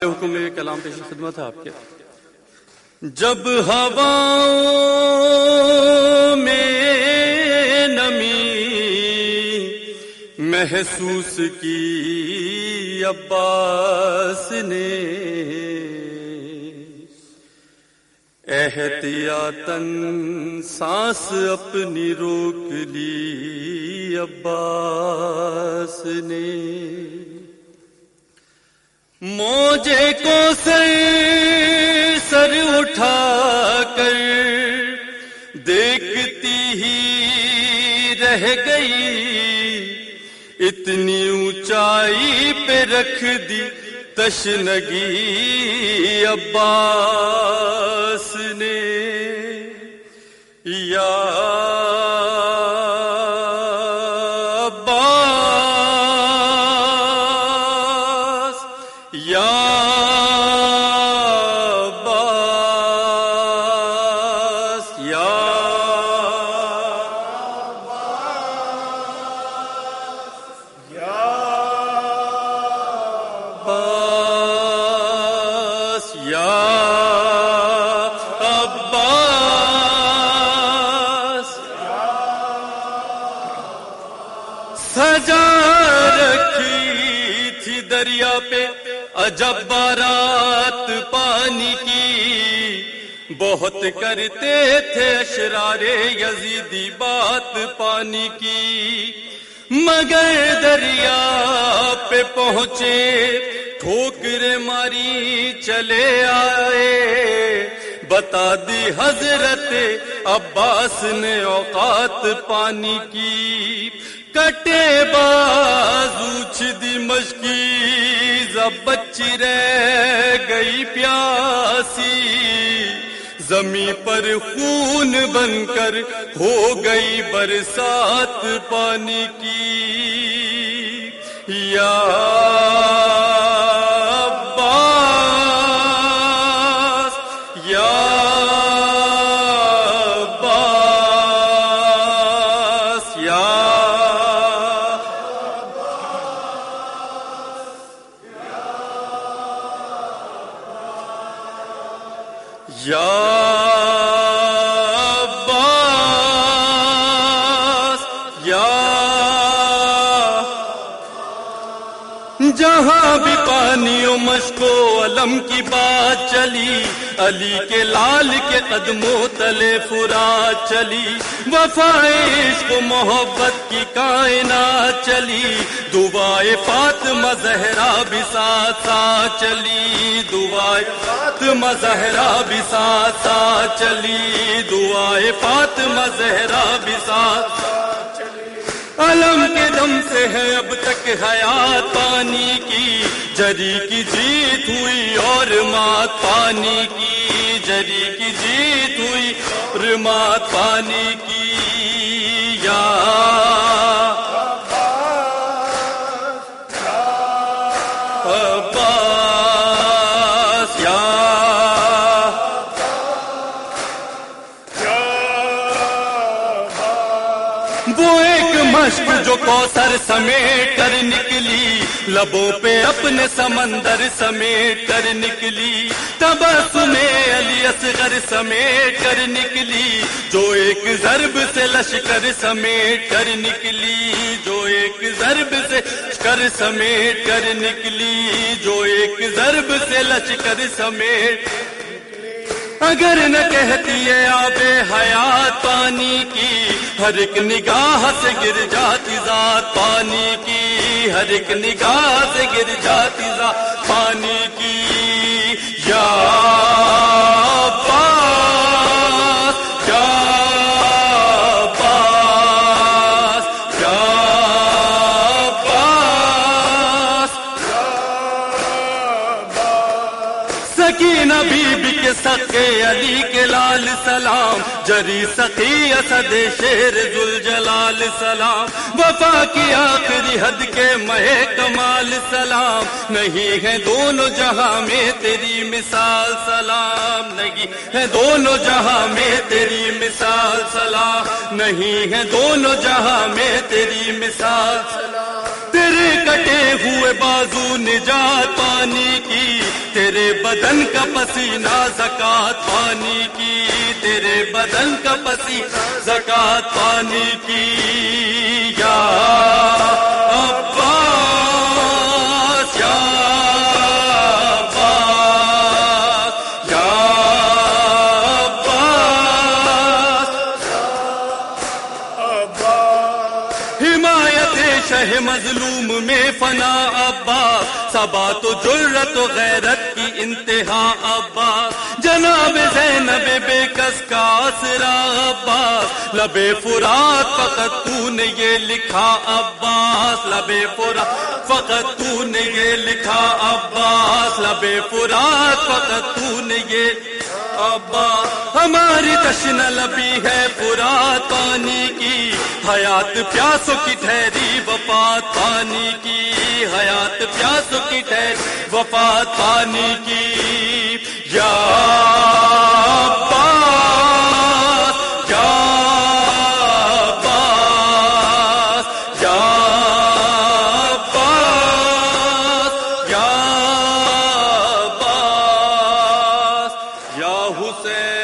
حکم کلام پیش خدمت ہے آپ کے. جب ہواؤں میں نمی محسوس کی عباس نے، احتیاطاً سانس اپنی روک لی عباس نے. موجے کو سر اٹھا کر دیکھتی ہی رہ گئی، اتنی اونچائی پہ رکھ دی تشنگی عباس نے. یا سجا رکھی تھی دریا پہ عجب بارات پانی کی، بہت کرتے تھے اشرار یزیدی بات پانی کی، مگر دریا پہ پہنچے ٹھوکریں ماری چلے آئے. بتا دی حضرت عباس نے اوقات پانی کی، کٹے بازو چھدی مشکی زب بچی رہ گئی پیاسی، زمین پر خون بن کر ہو گئی برسات پانی کی. یا عباس یا جہاں بھی پانی و مشق و علم کی بات چلی، علی کے لال کے قدموں تلے فرات چلی، وفا عشق و محبت کی کائنات چلی، دعائے فاطمہ زہرا بھی ساتھ ساتھ چلی، دعائے فاطمہ زہرا بھی ساتھ ساتھ چلی، دعائے فاطمہ زہرا بھی ساتھ چلی. علم کے دم سے ہے اب تک حیات پانی کی، جری کی جیت ہوئی اور مات پانی کی، جری کی جیت ہوئی اور مات پانی کی. یا عباس یا وہ ایک مشق جو کوثر سمیٹ کر نکلی، لبوں پہ اپنے سمندر سمیٹ کر نکلی، تبسم علی اصغر سمیٹ کر نکلی، جو ایک ضرب سے لشکر سمیٹ کر نکلی، جو ایک ضرب سے لشکر سمیٹ کر نکلی، جو ایک ضرب سے لشکر سمیٹ. اگر نہ کہتی ہے آب حیات پانی کی، ہر ایک نگاہ سے گر جاتی ذات پانی کی، ہر ایک نگاہ سے گر جاتی ذات پانی کی. یا عباس یا عباس یا عباس. سکینہ بی بی کے سقے علی کے لال سلام، جری سقی اسد شیر ذوالجلال سلام، وفا کی آخری حد کے مہ کمال سلام، نہیں ہے دونوں جہاں میں تیری مثال سلام، نہیں ہے دونوں جہاں میں تیری مثال سلام، نہیں ہے دونوں جہاں میں تیری مثال سلام. تیرے کٹے ہوئے بازو نجات پانی کی، تیرے بدن کا پسینہ زکات پانی کی، تیرے بدن کا پسینہ زکات پانی کی، یا عباس یا عباس یا عباس، حمایت شہ مظلوم میں فنا عباس، ثبات و جرت و غیرت کی انتہا عباس، جناب زینب بے کس کا آسرا عباس، لب فرات فقط تو نے یہ لکھا عباس، لب فرات فقط تو نے یہ لکھا عباس، لب فرات فقط تو نے یہ عباس، ہماری تشنہ لبی ہے فرات پانی کی، حیات پیاسوں کی ٹھہری وفات پانی کی، حیات پیاسوں کی ٹھہری وفات پانی کی، یا عباس یا عباس یا عباس یا عباس یا حسین